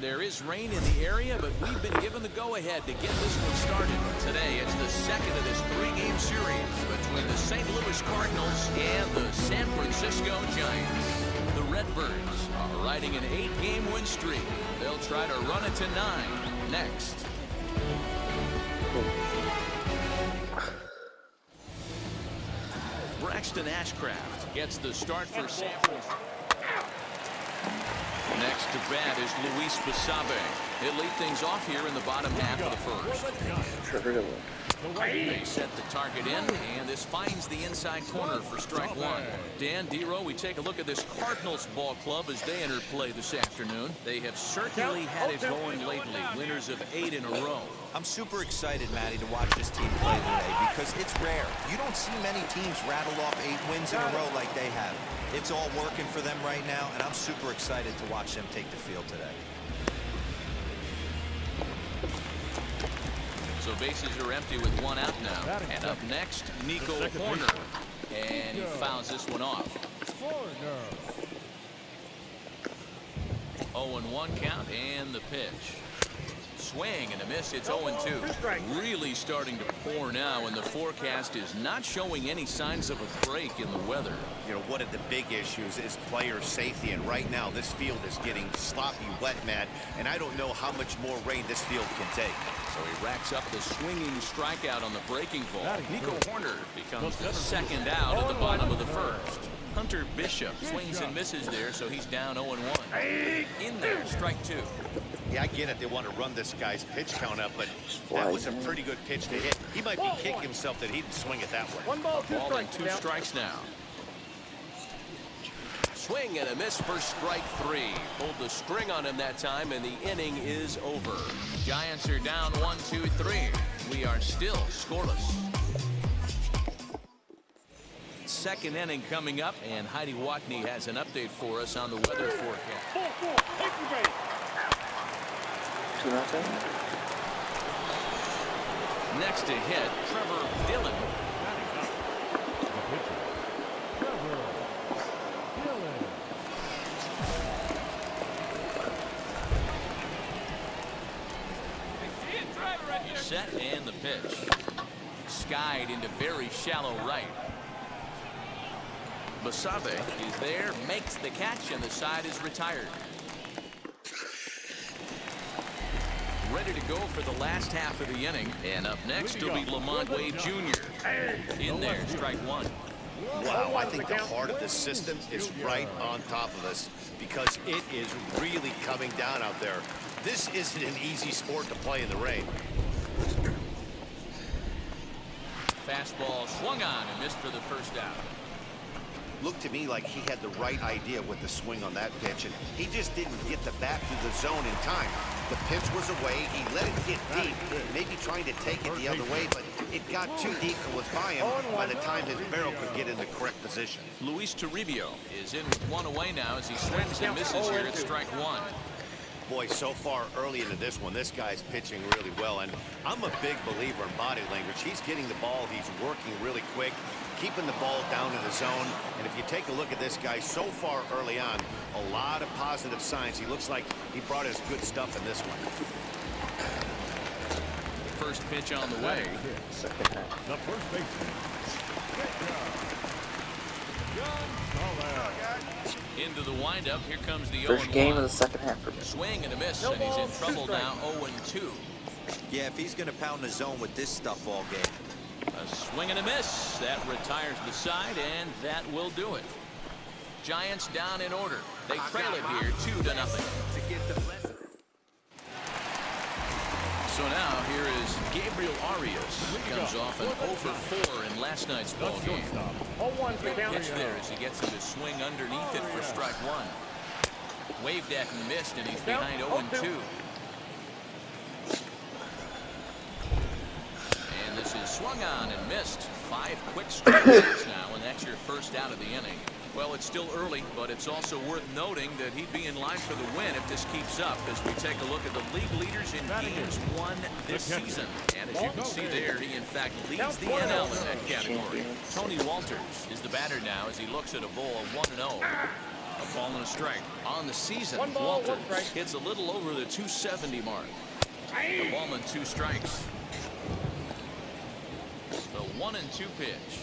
There is rain in the area, but we've been given the go-ahead to get this one started. Today, it's the second of this three-game series between the St. Louis Cardinals and the San Francisco Giants. The Redbirds are riding an 8-game win streak. They'll try to run it to 9 next. Braxton Ashcraft gets the start for San Francisco. Next to bat is Luis Basabe. He'll lead things off here in the bottom half of the first. Trevor Dylan. They set the target in, and this finds the inside corner for strike one. Dan Dero, we take a look at this Cardinals ball club as they enter play this afternoon. They have certainly had it going lately, winners of 8 in a row. I'm super excited, Matty, to watch this team play today because it's rare. You don't see many teams rattle off 8 wins in a row like they have. It's all working for them right now, and I'm super excited to watch them take the field today. So bases are empty with 1 out now. And up next, Nico Horner. And he fouls this one off. 0-1 count and the pitch. Swing and a miss. It's 0-2. Really starting to pour now, and the forecast is not showing any signs of a break in the weather. You know, one of the big issues is player safety, and right now this field is getting sloppy wet, Matt, and I don't know how much more rain this field can take. So he racks up the swinging strikeout on the breaking ball. Nico Horner becomes the second out at the bottom of the first. Hunter Bishop swings and misses there, so he's down 0-1. In there, strike 2. Yeah, I get it. They want to run this guy's pitch count up, but that was a pretty good pitch to hit. He might be kicking himself that he didn't swing it that way. 1 ball, 2 strikes. 2 strikes now. Swing and a miss for strike 3. Pulled the string on him that time, and the inning is over. Giants are down 1-2-3. We are still scoreless. Second inning coming up, and Heidi Watney has an update for us on the weather forecast. 2-0. Next to hit, Trevor Dylan. He's set and the pitch. Skied into very shallow right. Basabe is there, makes the catch, and the side is retired. Ready to go for the last half of the inning. And up next will be Lamont Wade Jr. In there, strike 1. Wow, I think the heart of this system is right on top of us because it is really coming down out there. This isn't an easy sport to play in the rain. Fastball swung on and missed for the first out. Looked to me like he had the right idea with the swing on that pitch, and he just didn't get the bat to the zone in time. The pitch was away. He let it get deep, maybe trying to take it the other way, but it got too deep and was by him by the time his barrel could get in the correct position. Luis Toribio is in with 1 away now as he swings and misses here at strike 1. Boy, so far early into this one, this guy's pitching really well, and I'm a big believer in body language. He's getting the ball, he's working really quick, keeping the ball down in the zone, and if you take a look at this guy so far early on, a lot of positive signs. He looks like he brought his good stuff in this one. First pitch on the way. Second half. The first baseman. Into the windup, here comes the 0-1. First game of the second half for me. Swing and a miss, and he's in trouble now, 0-2. Yeah, if he's going to pound the zone with this stuff all game. A swing and a miss. That retires the side, and that will do it. Giants down in order. They trail it here 2-0. So now here is Gabriel Arias. Comes off an 0-for-4 in last night's ball game. Pitch there as he gets him to swing underneath it for strike 1. Waved at and missed, and he's behind 0-2. And this is swung on and missed. 5 quick strikeouts now, and that's your first out of the inning. Well, it's still early, but it's also worth noting that he'd be in line for the win if this keeps up as we take a look at the league leaders in games won this season. And as you can see there, he in fact leads the NL in that category. Tony Walters is the batter now as he looks at a ball of 1-0. A ball and a strike. On the season, Walters hits a little over the 270 mark. The ball and 2 strikes. The 1-2 pitch.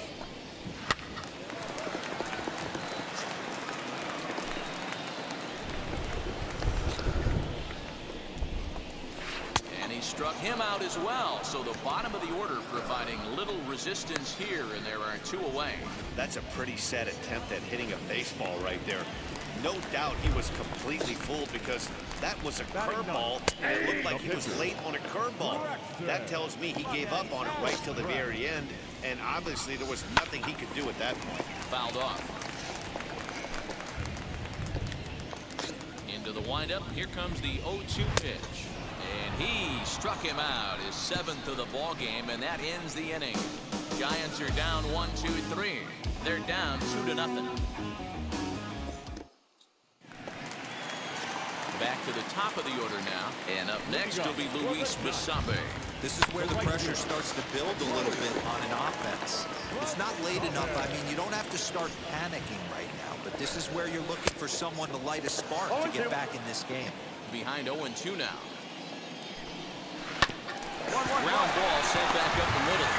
And he struck him out as well. So the bottom of the order providing little resistance here, and there are 2 away. That's a pretty sad attempt at hitting a baseball right there. No doubt he was completely fooled because that was a curveball, and it looked like he was late on a curveball. That tells me he gave up on it right till the very end, and obviously there was nothing he could do at that point. Fouled off. Into the windup. Here comes the 0-2 pitch. And he struck him out, his 7th of the ball game, and that ends the inning. Giants are down 1-2-3. They're down 2-0. Back to the top of the order now, and up next will be Luis Basabe. This is where the pressure starts to build a little bit on an offense. It's not late enough. I mean, you don't have to start panicking right now, but this is where you're looking for someone to light a spark to get back in this game. Behind 0-2 now. Ground ball sent back up the middle.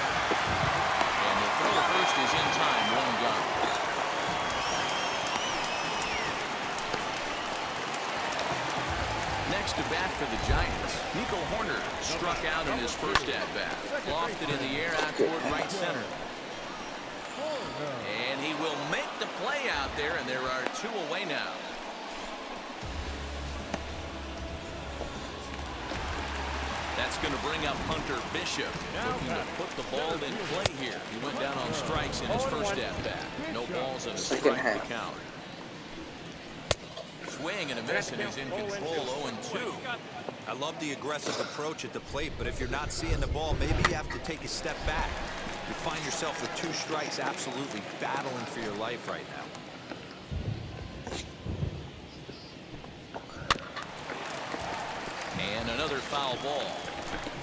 And the throw to first is in time, 1 gone. Next to bat for the Giants, Nico Horner struck out in his first at-bat. Lofted in the air out toward right center. And he will make the play out there, and there are 2 away now. That's going to bring up Hunter Bishop, looking to put the ball in play here. He went down on strikes in his first at-bat. No balls and a strike to count. Swing and a miss, and he's in control. 0-2. I love the aggressive approach at the plate, but if you're not seeing the ball, maybe you have to take a step back. You find yourself with 2 strikes, absolutely battling for your life right now. And another foul ball.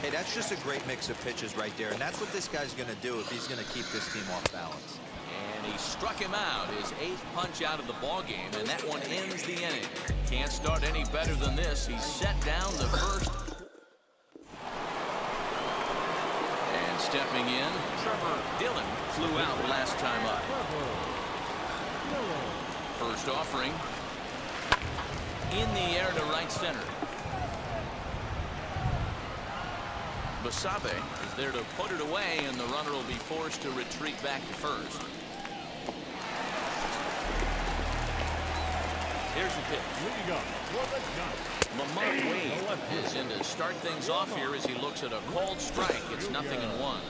Hey, that's just a great mix of pitches right there, and that's what this guy's going to do if he's going to keep this team off balance. And he struck him out, his 8th punch out of the ball game, and that one ends the inning. Can't start any better than this. He set down the first. And stepping in, Trevor Dylan flew out last time up. First offering. In the air to right center. Basabe is there to put it away, and the runner will be forced to retreat back to first. Here's the pitch. Lamont Wade is in to start things off here as he looks at a called strike. It's 0-1.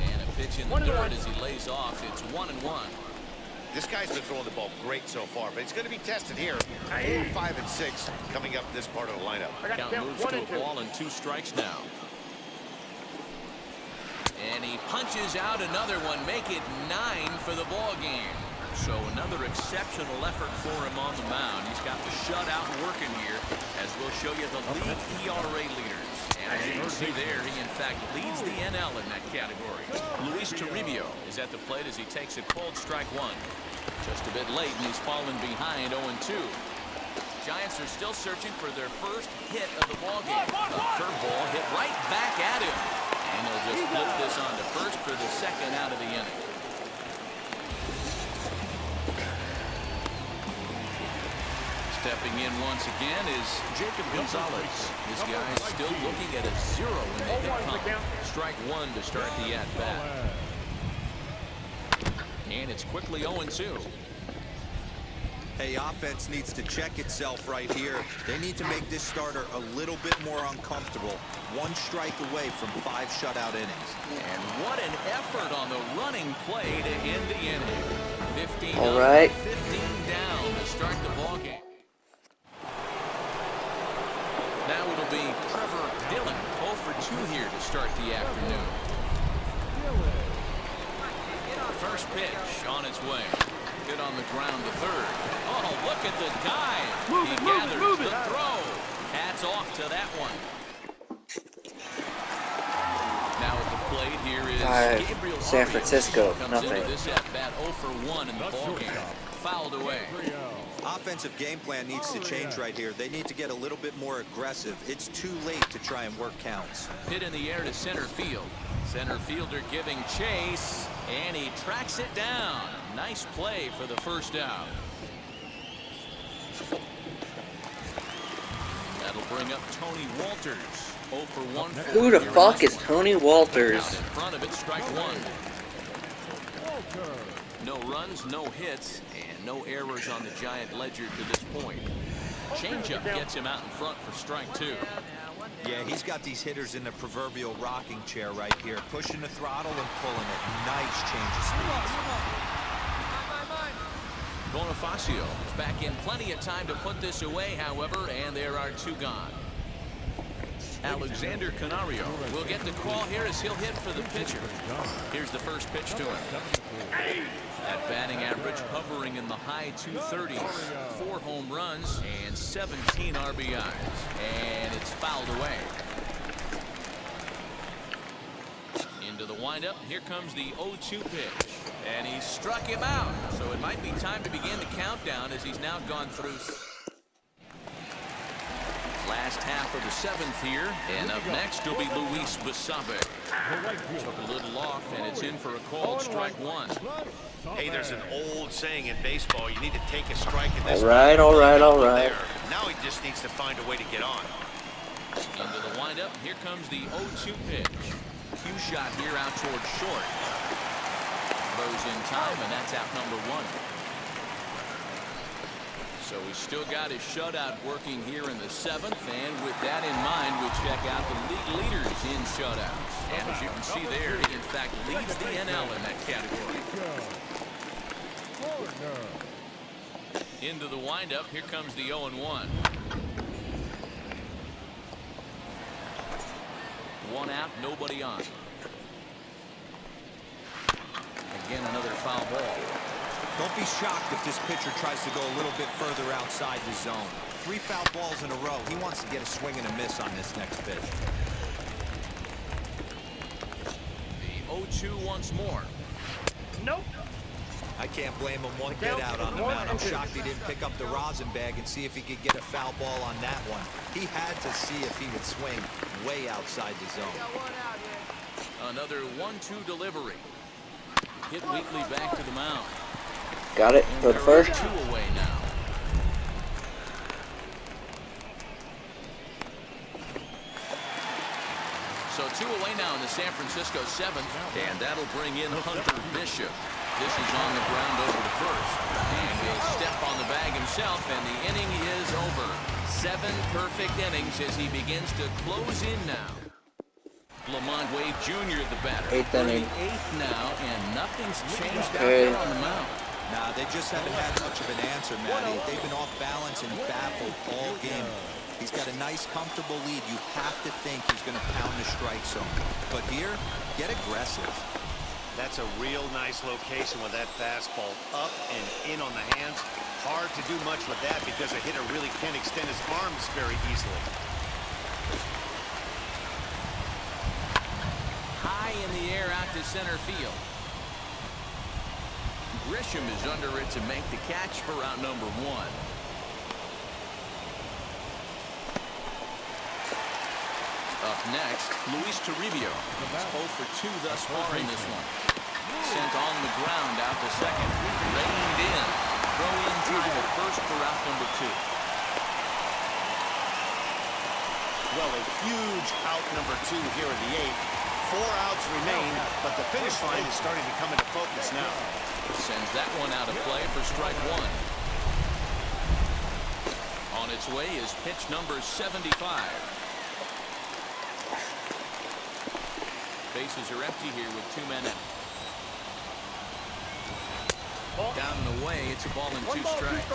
And a pitch in the dirt as he lays off. It's 1-1. This guy's been throwing the ball great so far, but he's going to be tested here. 4, 5, and 6 coming up this part of the lineup. Count moves to a ball and 2 strikes now. And he punches out another one, make it 9 for the ball game. So another exceptional effort for him on the mound. He's got the shutout working here, as we'll show you the league ERA leaders. And as you can see there, he in fact leads the NL in that category. Luis Toribio is at the plate as he takes a cold strike 1. Just a bit late, and he's fallen behind 0-2. Giants are still searching for their first hit of the ball game. A curveball hit right back at him. And they'll just flip this on to first for the 2nd out of the inning. Stepping in once again is Jacob Gonzalez. This guy is still looking at a 0 in the hit column. Strike 1 to start the at-bat. And it's quickly 0-2. Hey, offense needs to check itself right here. They need to make this starter a little bit more uncomfortable. 1 strike away from 5 shutout innings. And what an effort on the running play to end the inning. 15 All up, right. 15 down to start the ball game. Now it'll be Trevor Dylan, 0 for 2 here to start the afternoon. First pitch on its way. Good on the ground to third. Oh, look at the dive. He gathers the throw. Hats off to that one. Now at the plate here is Gabriel San Arias. Francisco, Comes nothing. into this at bat 0 for 1 in the ball game. fouled away. Offensive game plan needs to change right here. They need to get a little bit more aggressive. It's too late to try and work counts. Hit in the air to center field. Center fielder giving chase, and he tracks it down. Nice play for the first out. That'll bring up Tony Walters. 0 for 1. Who the fuck is Tony Walters? Out in front of it, strike one. No runs, no hits, and no errors on the Giant ledger to this point. Changeup gets him out in front for strike two. Yeah, he's got these hitters in the proverbial rocking chair right here, pushing the throttle and pulling it. Nice change of speeds. Bonifacio is back in plenty of time to put this away, however, and there are two gone. Alexander Canario will get the call here as he'll hit for the pitcher. Here's the first pitch to him. That batting average hovering in the high 230s. 4 home runs and 17 RBIs. And it's fouled away. Into the windup. Here comes the 0-2 pitch. And he struck him out. So it might be time to begin the countdown as he's now gone through last half of the 7th here. And up next will be Luis Basabe. Took a little off, and it's in for a called strike one. Hey, there's an old saying in baseball, you need to take a strike in this. All right. Now he just needs to find a way to get on. Into the windup. Here comes the 0-2 pitch. Cue shot here out towards short. Throws in time, and that's out number 1. So he's still got his shutout working here in the 7th, and with that in mind, we check out the league leaders in shutouts. And as you can see there, he in fact leads the NL in that category. Into the windup. Here comes the 0-1. One out, nobody on. Again, another foul ball. Don't be shocked if this pitcher tries to go a little bit further outside the zone. 3 foul balls in a row. He wants to get a swing and a miss on this next pitch. The 0-2 once more. Nope. I can't blame him one get out on the mound. I'm shocked he didn't pick up the rosin bag and see if he could get a foul ball on that one. He had to see if he would swing way outside the zone. Another 1-2 delivery. Hit weakly back to the mound. Got it for the first. 2 away now. So 2 away now in the San Francisco 7th, and that'll bring in Hunter Bishop. This is on the ground over to first, and he'll step on the bag himself, and the inning is over. 7 perfect innings as he begins to close in now. Lamont Wade Jr. the batter. 8th inning. 8th now, and nothing's changed out there on the mound. Nah, they just haven't had much of an answer, Matty. They've been off balance and baffled all game. He's got a nice, comfortable lead. You have to think he's going to pound the strike zone. But here, get aggressive. That's a real nice location with that fastball up and in on the hands. Hard to do much with that because a hitter really can't extend his arms very easily. High in the air out to center field. Grisham is under it to make the catch for out number 1. Up next, Luis Toribio. 0 for 2 thus far in this one. Sent on the ground out to second. Reined in. Throw in time at first for out number 2. Well, a huge out number 2 here in the 8th. 4 outs remain, but the finish line is starting to come into focus now. Sends that one out of play for strike 1. On its way is pitch number 75. Bases are empty here with 2 men in. Down and away, it's a ball and 2 strikes.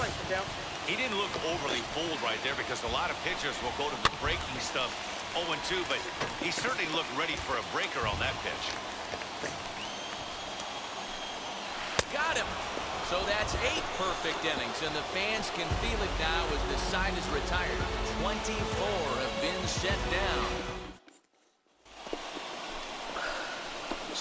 He didn't look overly fooled right there because a lot of pitchers will go to the breaking stuff 0-2, but he certainly looked ready for a breaker on that pitch. Got him. So that's 8 perfect innings, and the fans can feel it now as the side is retired. 24 have been set down.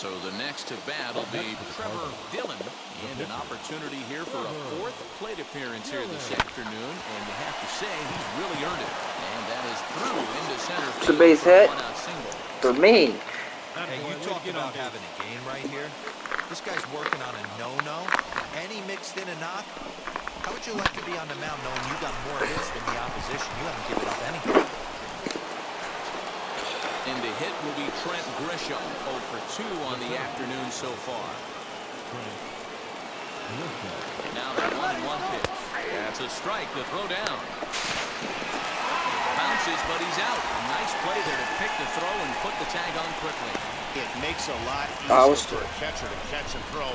So the next to bat will be Trevor Dylan. And an opportunity here for a fourth plate appearance here this afternoon. And you have to say he's really earned it. And that is through into center field. It's a base hit one-out single. for me. Hey, you talked about having a game right here. This guy's working on a no-no, and he mixed in a knock. How would you like to be on the mound knowing you got more hits than the opposition? You haven't given up anything. And the hit will be Trent Grisham, 0 for 2 on the afternoon so far. Now the 1-1 pitch. That's a strike to throw down. Bounces, but he's out. Nice play there to pick the throw and put the tag on quickly. It makes a lot easier for a catcher to catch and throw.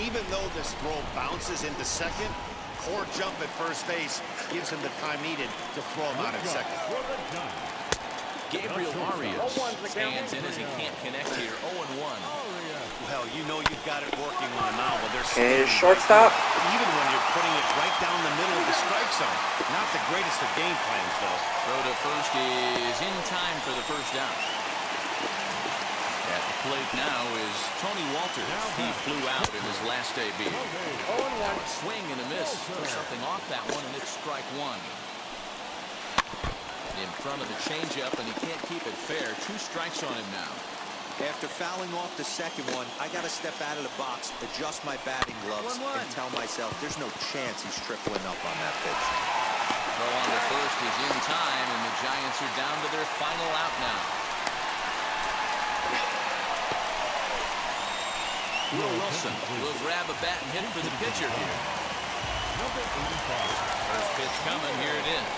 Even though this throw bounces into second, core jump at first base gives him the time needed to throw him out at second. Gabriel Arias stands in as he can't connect here. 0-1. Well, you know you've got it working on the mound, but there's And shortstop. even when you're putting it right down the middle of the strike zone. Not the greatest of game plans, though. Throw to first is in time for the first down. At the plate now is Tony Walters. He flew out in his last debut. Now a swing and a miss. Took something off that one, and it's strike one. In front of the changeup, and he can't keep it fair. 2 strikes on him now. After fouling off the second one, I got to step out of the box, adjust my batting gloves, and tell myself there's no chance he's tripling up on that pitch. Throw on to first is in time, and the Giants are down to their final out now. Will Wilson will grab a bat and hit for the pitcher here. First pitch coming, here it is.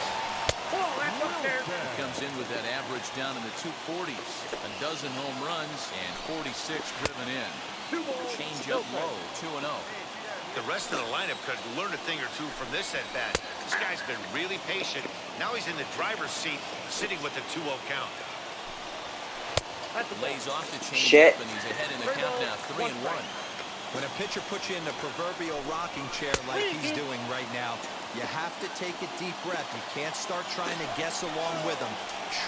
He comes in with that average down in the 240s. A dozen home runs and 46 driven in. Change up low, 2-0. The rest of the lineup could learn a thing or two from this at bat. This guy's been really patient. Now he's in the driver's seat, sitting with the 2-0 count. Lays off the change up, and he's ahead in the count now, 3-1. When a pitcher puts you in the proverbial rocking chair like he's doing right now, you have to take a deep breath. You can't start trying to guess along with him.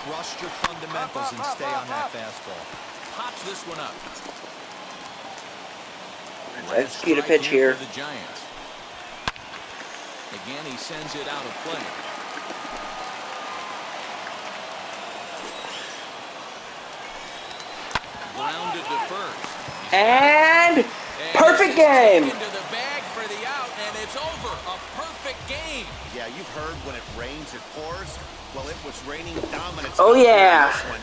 Trust your fundamentals and stay on that fastball. Pops this one up. Execute a pitch here. For the Giants. Again, he sends it out of play. Grounded to first. And perfect game. Into the bag for the out, and it's over. A perfect game. Yeah, you've heard when it rains, it pours. Well, it was raining dominance. Oh, yeah. This one.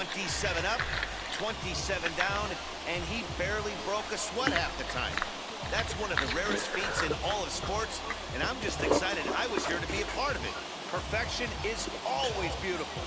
27 up, 27 down, and he barely broke a sweat half the time. That's one of the rarest feats in all of sports, and I'm just excited I was here to be a part of it. Perfection is always beautiful.